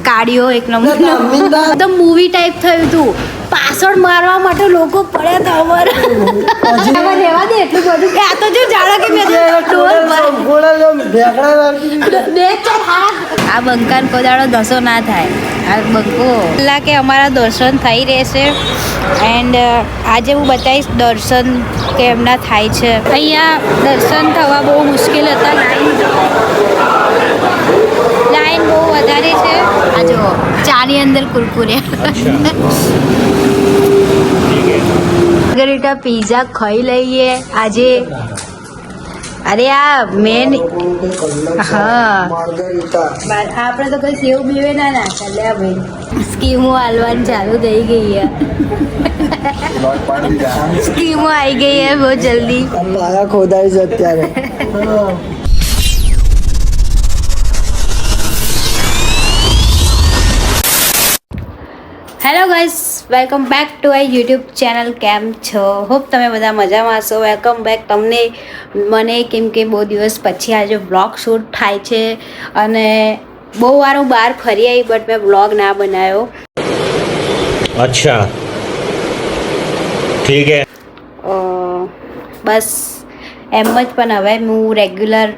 કાઢ્યો એક નંબર તો મૂવી ટાઈપ થયું હતું. પાછળ મારવા માટે લોકો પડ્યા હતા અમારે રહેવા દે એટલું બધું કે આ તો જો જાણો કે મેં આ બંકાન કોદાળો દસો ના થાય. આ બંકો પેલા કે અમારા દર્શન થઈ રહેશે એન્ડ આજે હું બતાવીશ દર્શન કેમના થાય છે. અહીંયા દર્શન થવા બહુ મુશ્કેલ હતા. લાઈન બહુ વધારે છે. આ જો ચાની અંદર કુરકુરે માર્ગરીટા પિઝા ખાઈ લઈએ આજે. અરે આ મેન હા આપણે તો કઈ સેવ બીવે ના નાખે લે ભાઈ. સ્કીમો હાલવાની ચાલુ થઈ ગઈ છે. સ્કીમો આવી ગઈ છે બહુ જલ્દી. ખોદાય છે અત્યારે. Hello guys, welcome back to I YouTube channel. કેમ છો? હોપ તમે બધા મજામાં હશો. વેલકમ બેક તમને મને, કેમ કે બહુ દિવસ પછી આજે વ્લોગ શૂટ થાય છે અને બહુ વાર હું બહાર ફરી આવી બટ મેં વ્લોગ ના બનાવ્યો. અચ્છા ઠીક હે. બસ એમ જ. પણ હવે હું રેગ્યુલર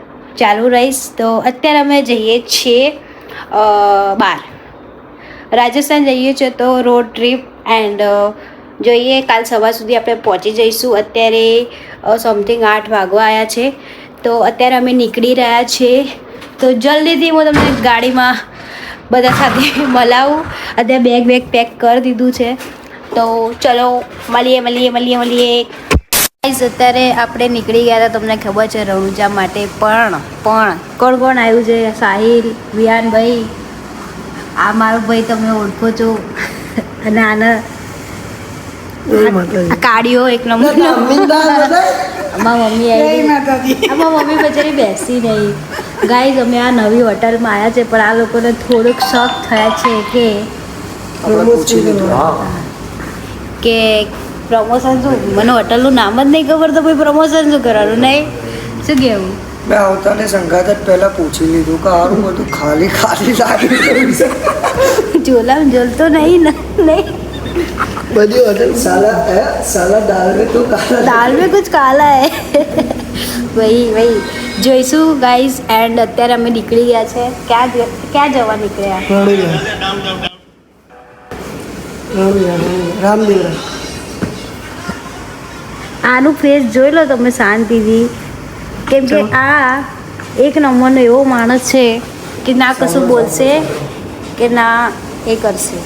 ચાલુ રહીશ. તો અત્યારે અમે જઈએ છીએ બહાર, રાજસ્થાન જઈએ છીએ. તો રોડ ટ્રીપ એન્ડ જોઈએ કાલ સવાર સુધી આપણે પહોંચી જઈશું. અત્યારે સમથિંગ 8 વાગવા આવ્યા છે. તો અત્યારે અમે નીકળી રહ્યા છીએ. તો જલ્દીથી હું તમને ગાડીમાં બધા સાથે મલાવું. અત્યારે બેગ પેક કરી દીધું છે. તો ચલો મળીએ. અત્યારે આપણે નીકળી ગયા હતા, તમને ખબર છે, રણુજા માટે. પણ કોણ આવ્યું છે? સાહિલ, વિહાનભાઈ, આ મારો ભાઈ તમે ઓળખો છો. અને આના કાઢ્યો એક નંબર. અમારા મમ્મી આવી. અમારા મમ્મી બચારી બેસી નહીં. ગાઈઝ અમે આ નવી હોટલમાં આવ્યા છે, પણ આ લોકોને થોડુંક શોખ થયા છે કે પ્રમોશન શું. મને હોટલનું નામ જ નહીં ખબર, તો ભાઈ પ્રમોશન શું કરવાનું? નહીં શું કહેવું? મેં આવતાને સંગાત જ પહેલા પૂછી લીધું કે આરું બધું ખાલી લાગી રહ્યું છે. જોલામ જોલતો નહીં બધી હોટલ સાલા દાલ में तो काला दाल में कुछ काला है. વહી જોઈશું ગાઈઝ. એન્ડ અત્યારે અમે નીકળી ગયા છે. ક્યાં જવા નીકળ્યા? રામદેવ. આનું ફેસ જોઈ લો તમે શાંતિથી, કેમ કે આ એક નંબરનો એવો માણસ છે કે ના કશું બોલશે કે ના એ કરશે.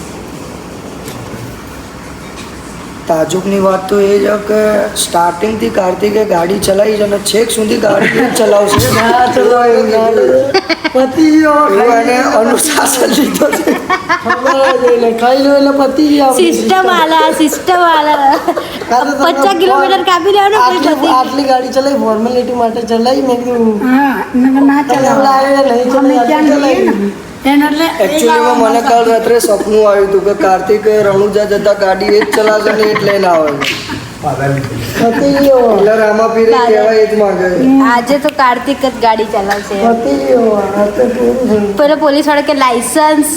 તાજુબની વાત તો એ છે કે સ્ટાર્ટિંગથી કાર્તિકે ગાડી ચલાવી છે અને છેક સુધી ગાડી ચલાવશે. અનુશાસન લીધો છે. સિસ્ટમ આલા 50 કિલોમીટર કાપી લેવાનું. આટલી ગાડી ચલાવી ફોર્મેલિટી માટે ચલાવી. મેં કીધું એકચ્યુઅલીમાં મને કાલ રાત્રે સપનું આવ્યું હતું કે કાર્તિક રણુજા જતા ગાડી એ જ ચલાવશે ને એટલે ના આવે. રામાપીરે કહેવાય એ જ માંગે. આજે તો કાર્તિક જ ગાડી ચલાવશે. પેલા પોલીસ વાળા કે લાયસન્સ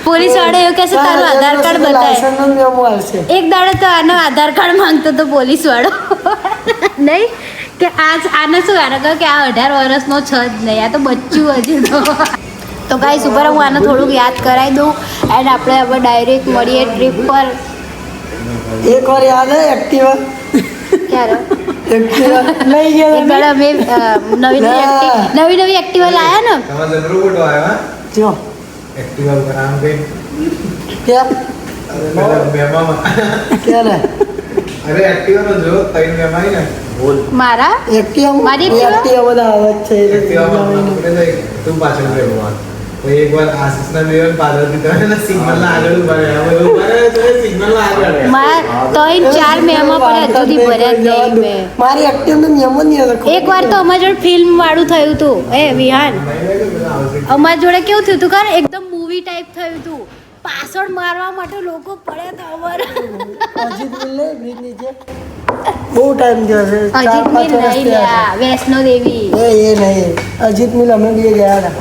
પોલીસ વાળા એવું કહેશે તારું આધાર કાર્ડ બતાવે. એક દાડો તો આનો આધાર કાર્ડ માંગતો તો પોલીસ વાળો. નહીં કે આને શું કહે કે આ 18 વર્ષનો છે જ નહીં, આ તો બચ્ચું હજી તો ગાઈસ ઉપર હું આને થોડુંક યાદ કરાવી દઉં. એન્ડ આપણે હવે ડાયરેક્ટ મળીએ ટ્રીપ પર. એક વાર યાદ હે એક્ટિવા ક્યારે લઈ ગયા અમે નવી એક્ટિવા લાયા ને. જો એક્ટિવા પર આમ ગઈ ક્યારે અરે એક્ટિવા નો જો તૈન મેમાઈ ને બોલ મારા એક્ટિવા બધા આવે છે. તું પાછળ રહેવા તો એકવાર આશીષના દેવન પાદરથી તમે સિગ્નલ ના આગળ સિગ્નલ ના આગળ ત્રણ ચાર મેમાં પણ હજુ સુધી ભર્યા જ નહીં મેં. મારી એક્ટિવનો નિયમ જ નહીં હતો. એક વાર તો અમારા જોડે ફિલ્મ વાળું થયું હતું. એ વિહાન અમારા જોડે કેવું થયું હતું ખબર? એકદમ મૂવી ટાઈપ થયું હતું. પાછળ મારવા માટે લોકો પડ્યા તો અમારા અજીત મિલ ને બ્રિજ નીચે બહુ ટાઈમ થયો છે અજીત મિલ નહીં લ્યા વૈષ્ણો દેવી એ નહીં અજીત મિલ અમે બે ગયા હતા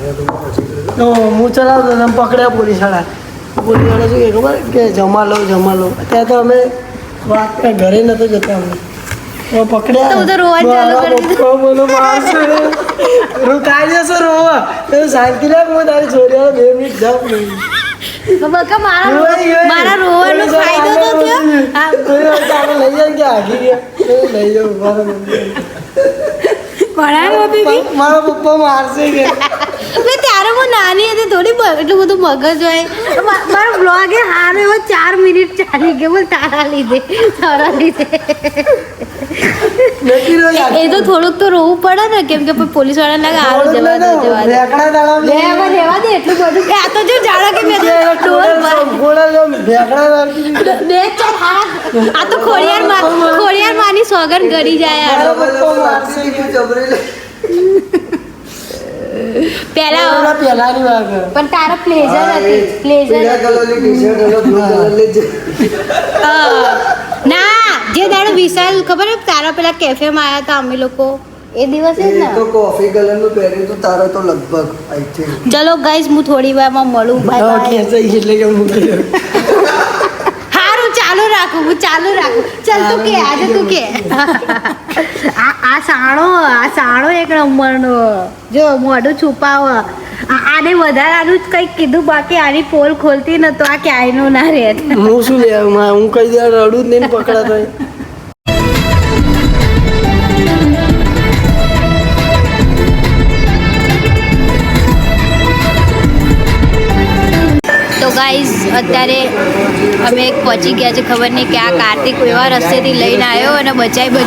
તો હું ચલાવતો તમે પકડ્યા પોલીસવાળા પોલીસવાળા શું ખબર કે જમા લો ત્યાં તો અમે વાત ઘરે નતો જતા અમે તો પકડ્યા તો રોવા ચાલુ કરી દીધું. બોલો મારશે કાઢી જશો રોવા તો શાંતિ રાખ હું તારી છોડીને 2 મિનિટ જાઉં નહીં બકા મારા રોવાનો ફાયદો તો થયો હા લઈ જાય કે આગી ગયા લઈ જાઉં ભણાયો બેબી મારા પપ્પા મારશે કે બે ત્યારે હું નાની હતી થોડી એટલું બધું મગજ હોય મારો બ્લોગ એ હારો એવો 4 મિનિટ ચાલી ગયો બોલ તારા લીધે એ તો થોડુંક તો રોવું પડે ને કેમ કે પોલીસ વાળા લાગે હારું જવા દે રહેવા દે એટલું બધું કે આ તો જો જાણો કે મેં બે ચાર હાથ આ તો ખોડિયાર માની સોગન ગળી જાય યાર પહેલા પેલાની વાત પણ તારા પ્લેઝર હતી પ્લેઝર ના જે દાડો વિશાલ ખબર હે તારા પેલા કેફેમાં આવ્યા હતા અમે લોકો એ દિવસે જ ને તો કોફી કલર નું પહેર્યું તો તારો તો લગભગ આઈ થિંક ચલો ગાઈસ હું થોડી વારમાં મળું બાય એટલે કે હું હારું ચાલુ રાખું ચાલ તું કે આજે તું કે આ સાણો એક નંબરનો જો મોઢું છુપાવ આને વધારાનું જ કંઈક કીધું બાકી આની પોલ ખોલતી ન તો આ ક્યાંયનું ના રહે હું શું લે હું કઈ દે રડું જ નહીં પકડાતો તો ગાઈઝ અત્યારે અમે પહોંચી ગયા છે ખબર નહીં કે આ કાર્તિક એવા રસ્તેથી લઈને આવ્યો અને બચાઈ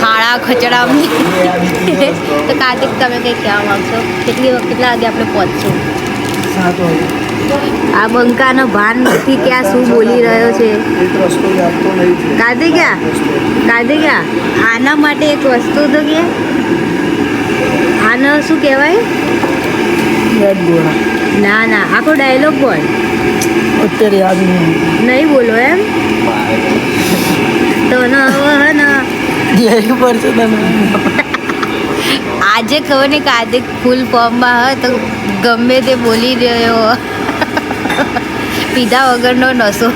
ખાડા ખચડા તો કાર્તિક તમે કંઈ કહેવા માગશો કેટલા વાગે આપણે પહોંચશું 7 વાગે આ બંકાનો ભાન નથી કે આ શું બોલી રહ્યો છે કાર્તિક આના માટે એક વસ્તુ તો કે આનો શું કહેવાય ના આખો ડાયલોગ બોલ અત્યારે યાદ નહીં બોલો એમ તો પડશે તમે આજે ખબર નહીં કાર્તિક ફૂલ ફોર્મમાં હોય તો ગમે તે બોલી રહ્યો પીધા વગરનો નશો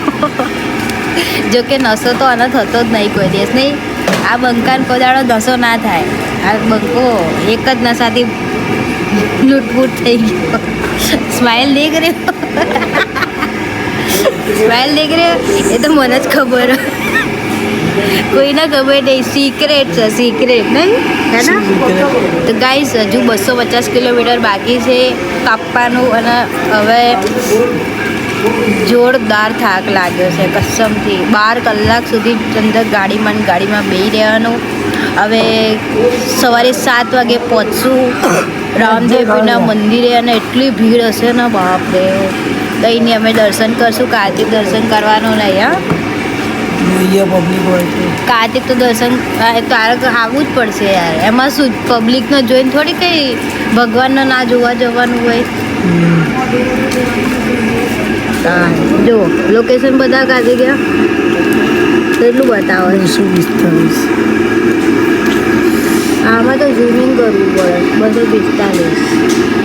જોકે નશો તો આનો થતો જ નહીં કોઈ દિવસ નહીં આ બંકાને કોઈ દાડો નશો ના થાય આ બંકો એક જ નશાથી લૂંટફૂટ થઈ ગયો સ્માઇલ દેખ રહ્યો એ તો મને જ ખબર કોઈને ખબર નહીં સિક્રેટ છે નહીં હે ને તો ગાઈસ હજુ 250 કિલોમીટર બાકી છે કાપવાનું અને હવે જોરદાર થાક લાગ્યો છે કસમથી 12 કલાક સુધી અંદર ગાડીમાં બેસી રહેવાનું હવે સવારે 7 વાગે પહોંચશું રામદેવના મંદિરે અને એટલી ભીડ હશે ને બાપરે કંઈ નહીં અમે દર્શન કરશું કાર્તિક દર્શન કરવાનું નહીં કાર્તિક તો દર્શન તારે આવવું જ પડશે યાર એમાં શું પબ્લિકને જોઈને થોડી કંઈ ભગવાનને ના જોવા જવાનું હોય જો લોકેશન બધા કાઢી ગયા કેટલું બતાવો 245 આમાં તો ઝૂમિંગ કરવું પડે 245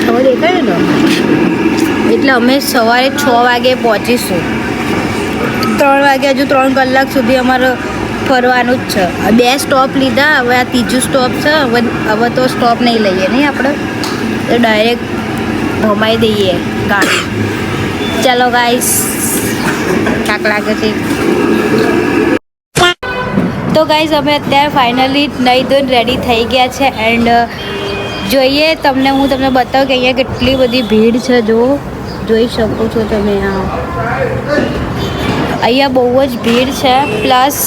હવે દેખાય ને એટલે અમે સવારે 6 વાગે પહોંચીશું 3 વાગે હજુ 3 કલાક સુધી અમારે ફરવાનું જ છે 2 સ્ટોપ લીધા હવે આ ત્રીજું સ્ટોપ છે હવે તો સ્ટોપ નહીં લઈએ નહીં આપણે તો ડાયરેક્ટ ભમાઈ દઈએ ગાડી ચાલો ગાઈસ થાક લાગે છે તો ગાઈઝ અમે અત્યારે ફાઇનલી નહીં ધોઈને રેડી થઈ ગયા છે એન્ડ જોઈએ હું તમને બતાવું કે અહીંયા કેટલી બધી ભીડ છે જોઈ શકો છો તમે અહીંયા બહુ જ ભીડ છે પ્લસ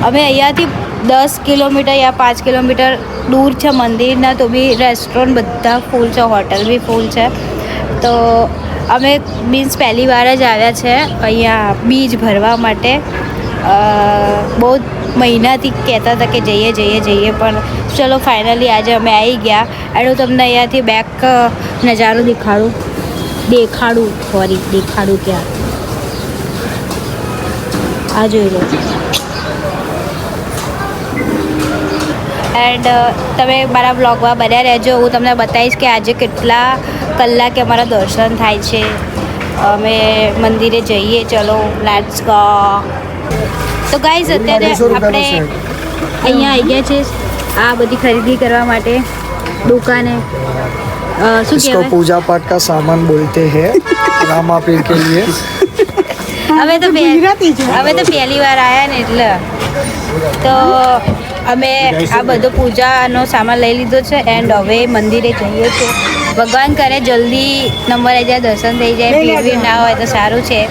અમે અહીંયાથી 10 કિલોમીટર યા 5 કિલોમીટર દૂર છે મંદિરના તો બી રેસ્ટોરન્ટ બધા ફૂલ છે હોટલ બી ફૂલ છે તો અમે મીન્સ પહેલી વાર જ આવ્યા છે અહીંયા બીજ ભરવા માટે બહુ મહિનાથી કહેતા હતા કે જઈએ પણ ચલો ફાઇનલી આજે અમે આવી ગયા એનું તમને અહીંયાથી બેક નજારો દેખાડું દેખાડું ક્યાં આ જોઈ લો. એન્ડ તમે મારા બ્લોગમાં બન્યા રહેજો. હું તમને બતાવીશ કે આજે કેટલા કલાકે અમારા દર્શન થાય છે. અમે મંદિરે જઈએ. ચલો લેટ્સ ગો. તો ગાઈઝ અત્યારે આપણે અહીંયા આવી ગયા છે આ બધી ખરીદી કરવા માટે દુકાને. શું इसको કહેવાય, पूजा पाठ का सामान बोलते हैं रामा पीर के लिए. હવે તો પહેલી વાર આવ્યા ને એટલે તો અમે આ બધો પૂજાનો સામાન લઈ લીધો છે. એન્ડ હવે મંદિરે જઈએ છીએ. ભગવાન કરે જલ્દી નંબર આવી જાય, દર્શન થઈ જાય, ભીડ ભીડ ના હોય તો સારું છે.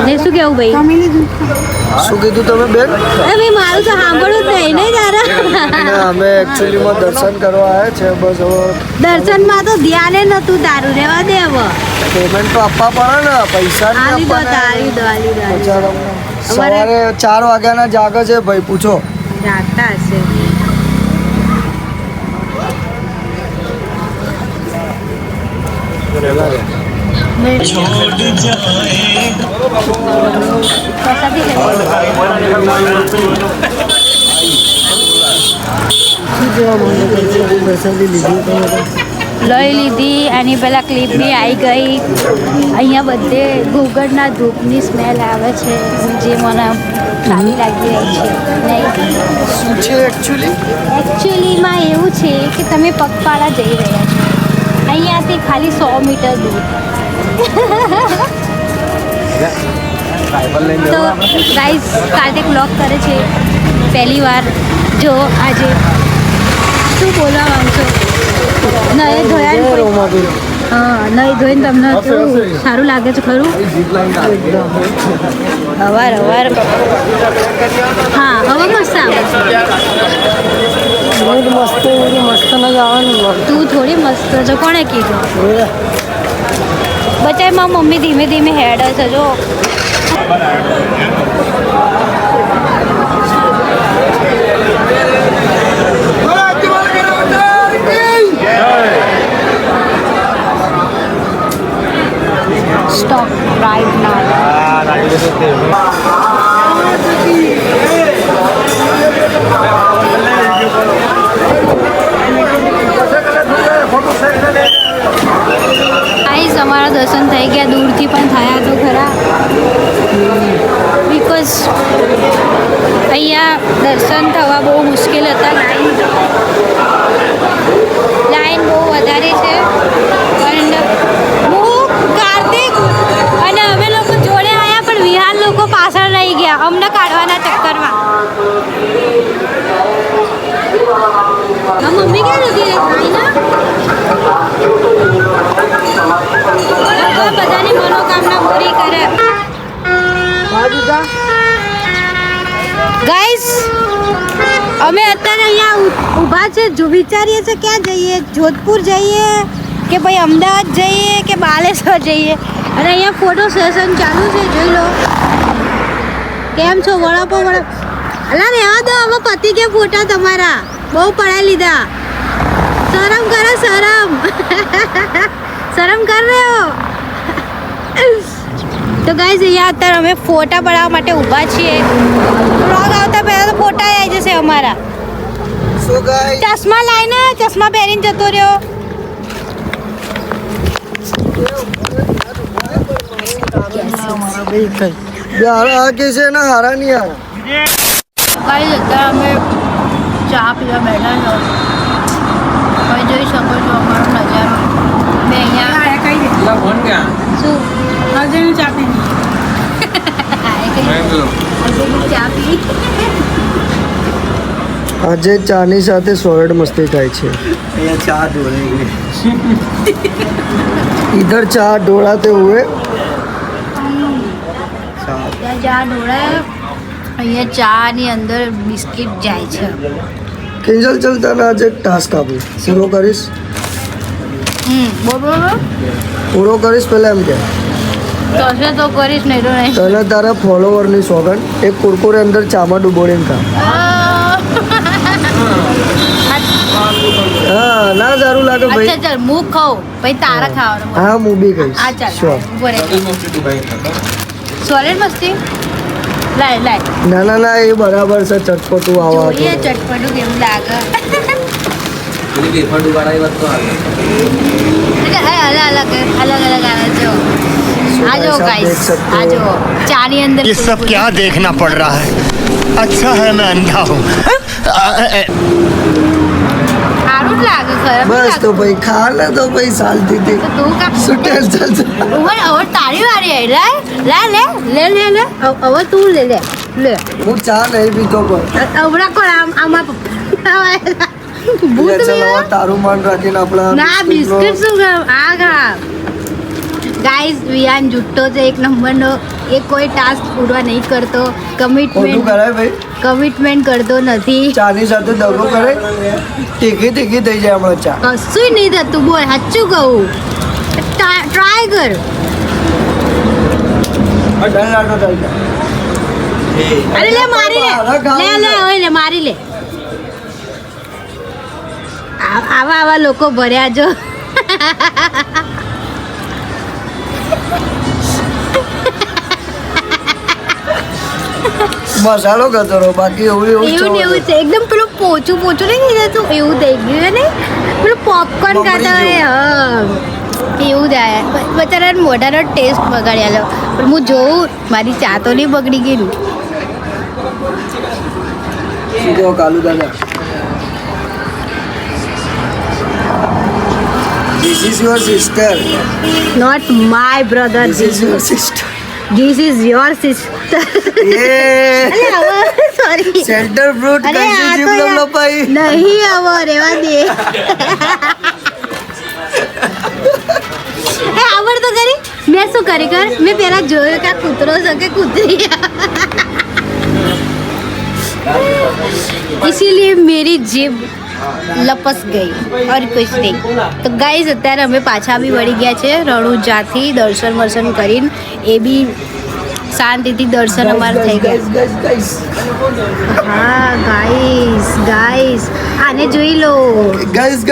ને શું કેવું ભાઈ? શું કીધું તમે બેન? અરે ભાઈ મારું તો સાંભળવું જ નહીં ને તારા. અમે એકચ્યુઅલીમાં દર્શન કરવા આવ્યા છે. બસ હવે દર્શનમાં તો ધ્યાને નતું તારું, રહેવા દે હવે. પેમેન્ટ તો આપવા પડે ને, પૈસા નહીં આલી દો આપવાના. તારી દો. બચારાઓને. સવારે 4 વાગ્યાના જાગે છે ભાઈ, પૂછો. જાગતા હશે. પ્રસાદી લઈ લીધી. એની પહેલાં ક્લિપ બી આવી ગઈ. અહીંયા બધે ઘૂંઘટના ધૂપની સ્મેલ આવે છે જે મને સારી લાગી રહી છે. નહીં, શું છે એકચ્યુઅલીમાં એવું છે કે તમે પગપાળા જઈ રહ્યા છો. અહીંયાથી ખાલી 100 મીટર દૂર. તો ગાઈઝ કાર્તિક બ્લોગ કરે છે પહેલી વાર. જો આજે શું બોલવા માંગશો? નહીં ધોયા, હા નહીં ધોઈને તમને કેવું સારું લાગે છે ખરું? અવાર હા હવે મસ્ત આવે. મસ્ત ન જવાનું. તું થોડી મસ્ત છે, કોણે કીધું? બચાય મારી મમ્મી ધીમે ધીમે હેડ છે જો. Stop right now. ગાઈસ અમારા દર્શન થઈ ગયા. દૂરથી પણ થયા તો ખરા, બિકોઝ અહીંયા દર્શન થવા બહુ મુશ્કેલ હતા. લાઈન બહુ વધારે છે. અને હું કાર્તિક અને અમે લોકો જોડે આવ્યા પણ વિહાર લોકો પાછળ રહી ગયા અમને કાઢવાના ચક્કરમાં. મમ્મી ક્યાં નથી બધાની મનોકામના પૂરી કરે. ગાઈસ અમે અત્યારે અહીંયા ઊભા છે. જો વિચારીએ છીએ ક્યાં જઈએ, જોધપુર જઈએ કે ભાઈ અમદાવાદ જઈએ કે બાલેશ્વર જઈએ. અને અહીંયા ફોટો સેશન ચાલુ છે, જોઈ લો. કેમ છો? વડાપાવ અલા રહેવા દો, હવે પતિ કે ફોટા તમારા બહુ પડાવી લીધા. શરમ કરો, શરમ કર રહે હો. તો ગાઈઝ અહીંયા અત્યારે અમે ફોટા પડાવવા માટે ઊભા છીએ. વ્લોગ આવતા પહેલાં તો ફોટા આવી જશે અમારા. સો ગાઈસ, ચશ્મા લાઈને ચશ્મા પહેરીને જતો રહ્યો. આ કે છે ને હારા નહીં યાર. ગાઈઝ અત્યારે અમે ચા પીવા બેઠા છો. તમે જોઈ શકો છો અમારો નજારો. મેં અહીંયા શું ચા પી આજે ચાની સાથે સોરડ મસ્તી થાય છે. અહીંયા ચા ઢોળાઈ ગઈ. इधर चाय ढोड़ाते हुए ત્યાં ચા ઢોળાય. અહીંયા ચાની અંદર બિસ્કિટ જાય છે. કિંજલ ચલતા ને આજે એક ટાસ્ક આપું, પૂરો કરીશ? બોલ પૂરો કરીશ પહેલા એમ કે થશે તો કરીશ, નહીં તો નહીં. તને તારા ફોલોવરની સોગન એક કુરકુરે અંદર ચામાં ડૂબોડીને ખા. હા ના સારું લાગે અચ્છા ભાઈ ચાલ હું ખાઉં પછી તારા ખાવાનું હા હું બી કહીશ આ ચાલ Sure. ઉભો રહે સોલિડ મસ્તી લાય ના ના ના એ બરાબર છે ચટપટું આવા જોઈએ ચટપટું કેવું લાગે અલગ આવે જો આ જો ગાઈસ આ જો ચાની અંદર ये सब क्या देखना पड़ रहा है अच्छा है मैं अंधा हूँ સારું જ લાગે ખરાબ નહીં બસ તો લાગતું. ભાઈ ખા લે તો ભાઈ શાંતિથી તો તું કા શું ટેન્શન છે હવે તારી વારી આવી લે હવે તું લે હું ચા નહીં પીતો પણ હમણાં કોણ આમાં ભૂત ચલો બી હવે તારું મન રાખીને આપણા ના બિસ્કિટ શું ખાવ? આ ખા ગાઈઝ વિયાન જુટ્ટો છે એક નંબરનો એ કોઈ ટાસ્ક પૂરા નહીં કરતો ખોટું કરાય ભાઈ કમિટમેન્ટ કરતો નથી ચાની સાથે દગો કરે તીખી તીખી થઈ જાય હમણાં ચા કશું નહીં થતું બોલ સાચું કહું ટ્રાય કર ડર લાગતો થઈ જાય અરે લે મારી લે હવે લે મારી લે આવા લોકો ભર્યા જો મસાલો કરતો રહો બાકી એવું એવું ને એવું એવું છે એકદમ પેલું પોચું નહીં થઈ જતું એવું થઈ ગયું ને પેલું પોપકોર્ન ખાતા હોય હા એવું થાય બચારા મોઢાનો ટેસ્ટ બગાડ્યા પણ હું જોઉં મારી ચા તો નહીં બગડી ગઈ ને શું કહો કાલુ દાદા This is your sister. Not my brother This is your sister. This is your sister Yeah. Sorry Center fruit અરે કઈ આ જીવ તો લમ લપાઈ. નહીં આવો રેવા દે એ આવડ તો કરી મેં શું કરી કર મેં પેલા જોયું કે આ કૂતરો છે કે કૂતરી इसीलिए मेरी जीभ લપસ ગઈ और कुछ नहीं તો ગાઈઝ અત્યારે અમે પાછા બી વળી ગયા છે રણુજાથી દર્શન કરીને એ બી શાંતિથી દર્શન અમારે થઈ ગયા Guys. હા ગાઈસ આને જોઈ લો Guys. આ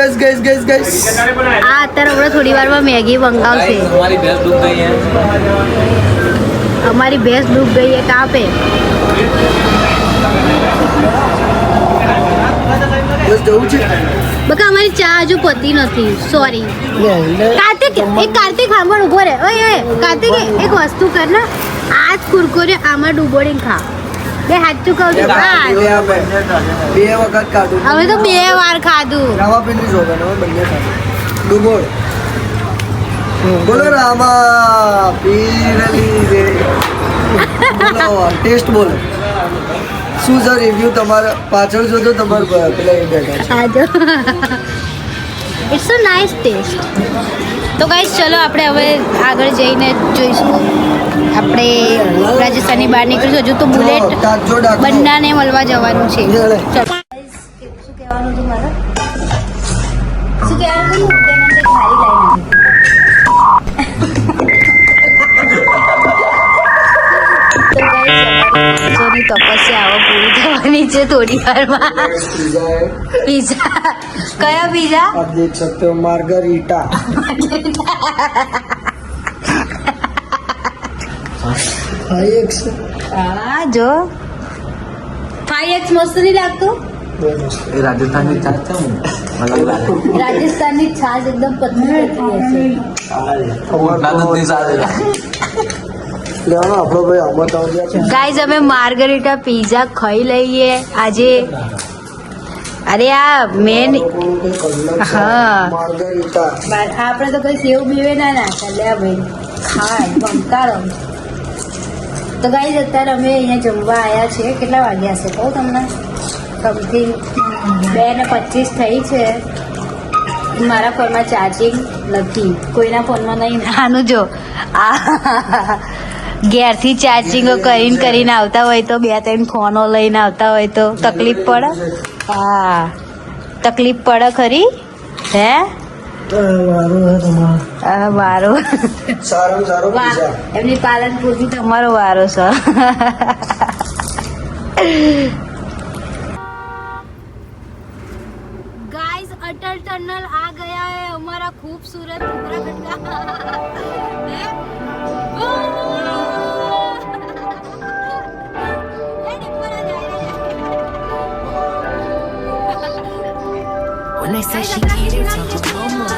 અત્યારે હમણાં થોડી વારમાં મેગી મંગાવશે અમારી ભેંસ ડૂબ ગઈ है कहाँ पे બસ જવું છે બકા અમારી ચા હજુ પતી નથી સોરી કાર્તિક સાંભળ ઉભો રે ઓય કાર્તિક એક વસ્તુ કર ને આ જ કુરકુરે આમાં ડૂબોડીને ખા બે સાચું કહું છું હા બે વખત કાઢું હવે તો 2 વાર ખાધું રામા પીની શોધન હવે બંને ખાધું ડુબોળ બોલો રામા પીરલી રે બોલો ટેસ્ટ બોલો શું સર રિવ્યુ તમારા પાછળ જો તો તમારું પેલા એ બેઠા છે ખાજો ઇટ્સ અ નાઇસ ટેસ્ટ તો ગાઈસ ચલો આપણે હવે આગળ જઈને જોઈશું આપણે રાજસ્થાનની બહાર નીકળીશું હજુ તો બુલેટ કાચો ડાકો બંનાને મળવા જવાનું છે ચાલે. ચલો શું કહેવાનું હતું મારે શું કહેવાનું હતું ખાલી લાઈન જેની તપસ્યા આવો પૂરી થવાની છે થોડી વારમાં પીઝા કયા પીઝા आप देख सकते हो मार्गरीटा હા જો 5x મસ્ત નહીં લાગતું રાજસ્થાનની ચાટ છે રાજસ્થાનની છાશ એકદમ પતલી પતલી હશે લેવાનો આપણો ભાઈ આમાં તો આવ્યા છે ગાઈઝ અમે માર્ગરીટા પીઝા ખાઈ લઈએ આજે અરે આ મેન હા માર્ગરીટા આપણે તો કઈ સેવ બીવે ના નાખે લે ભાઈ હા બંકાળો તો ગાઈઝ અત્યારે અમે અહીંયા જમવા આવ્યા છીએ કેટલા વાગ્યા છે કહું તમને સમથિંગ 2:25 થઈ છે મારા ફોનમાં ચાર્જિંગ નથી કોઈના ફોનમાં નહીં આનું જો આ ઘેરથી ચાર્જિંગો કરીને આવતા હોય તો 2-3 ફોનો લઈને આવતા હોય તો તકલીફ પડે હા તકલીફ પડે ખરી હે વારો હે તમારો વારો સારામાં સારો પીઝા એમની પાલનપુરથી તમારો વારો છે ગાઈઝ અટલ टनल आ गया है हमारा खूबसूरत उत्तराखंड का हैं? ये ऊपर आ जाएगा। When they say she get it, tell her mama.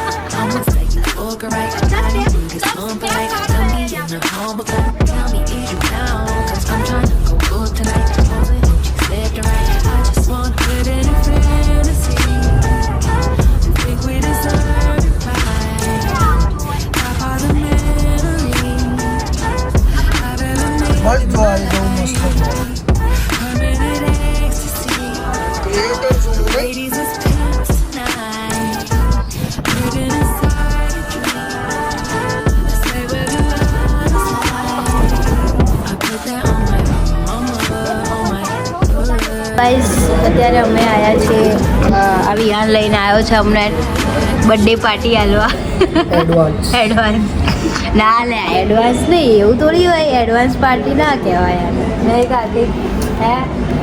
I'ma say you fuck her right. I need you to slump right. Tell me in the home, but tell me is you down? 'Cause I'm tryna go good tonight. Only hope you slept right. I just wanna put in a fantasy. And think we deserve it right. Pop all the memories. I better make બસ જો આવી બહુ મસ્ત permanent ecstasy. Ladies, it's pimps tonight. Living inside a dream. Say where the love is like. I put that on my mama, on my hood. Guys અત્યારે અમે આવ્યા છીએ આ વિહાન લઈને આવ્યો છે અમને બર્થડે પાર્ટી આલવા એડવાન્સ એડવાન્સ ના લે એડવાન્સ નહીં એવું થોડી હોય એડવાન્સ પાર્ટી ના કહેવાય યાર નહીં કાર્તિક હે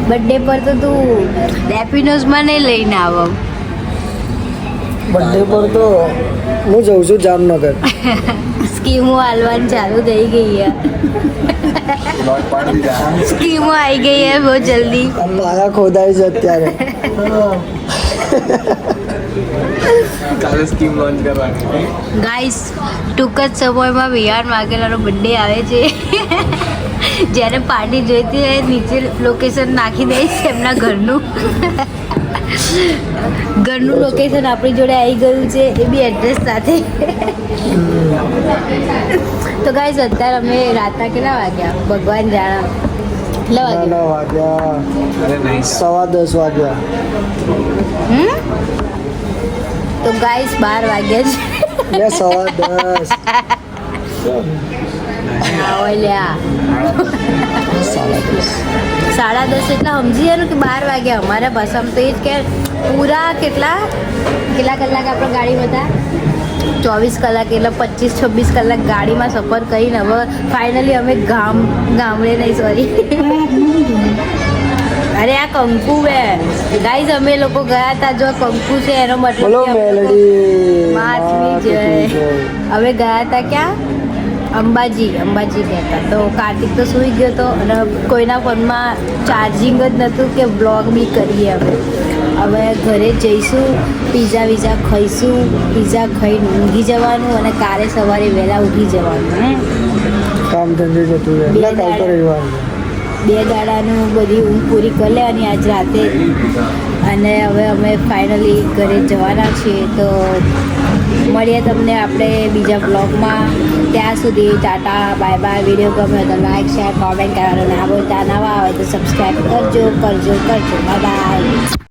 બર્થડે પર તો તું હેપીનેસમાં નહીં લઈને આવો બર્થડે પર તો હું જઉં છું જામનગર સ્કીમો આલવાની ચાલુ થઈ ગઈ છે સ્કીમો આવી ગઈ છે બહુ જલ્દી આ પાયા ખોદાય છે અત્યારે કાલે સ્કીમ લોન્ચ કરવાની ગાઈસ ટૂંક જ સમયમાં વિહાન વાઘેલાનો બર્થડે આવે છે જ્યારે પાર્ટી જોઈતી હોય નીચે લોકેશન નાખી દઈશ એમના ઘરનું લોકેશન આપણી જોડે આવી ગયું છે એ બી એડ્રેસ સાથે તો ગાઈસ અત્યારે અમે રાતના કેટલા વાગ્યા ભગવાન જાણા કેટલા વાગ્યા વાગ્યા અરે નાઈસ 10:15 વાગ્યા તો ગાઈસ 12 વાગ્યા છે મેં 10:15 ઓલ્યા 10:30 એટલે સમજી ને કે 12 વાગ્યા અમારા ભાષામાં તો એ જ કે પૂરા કેટલા કલાક આપણે ગાડીમાં હતા 24 કલાક એટલે 25-26 કલાક ગાડીમાં સફર કરીને હવે ફાઇનલી અમે ગામડે નહીં સોરી અરે આ કંકુ બે ગાઈઝ અમે લોકો ગયા હતા જો કંકુ છે એનો બોલો મતલબ મેલડી માથની જય હવે ગયા હતા ક્યાં અંબાજી ગયા હતા તો કાર્તિક તો સૂઈ ગયો હતો અને કોઈના ફોનમાં ચાર્જિંગ જ નહોતું કે બ્લોગ બી કરીએ હવે ઘરે જઈશું પીઝા ખાઈશું પીઝા ખાઈને ઊંઘી જવાનું અને કાલે સવારે વહેલા ઉઠી જવાનું હે કામ ધંધે જતું રહે બે કાલ તો રવિવાર 2 દાડાનું બધી ઊંઘ પૂરી કરી લેવાની આજ રાતે અને હવે અમે ફાઇનલી ઘરે જવાના છીએ તો મળીએ તમને આપણે બીજા બ્લોગમાં ત્યાં સુધી ટાટા બાય બાય વિડીયો ગમે તો લાઈક શેર કોમેન્ટ કરવાનું ના બોલતા નવા આવે તો સબસ્ક્રાઈબ કરજો બાય બાય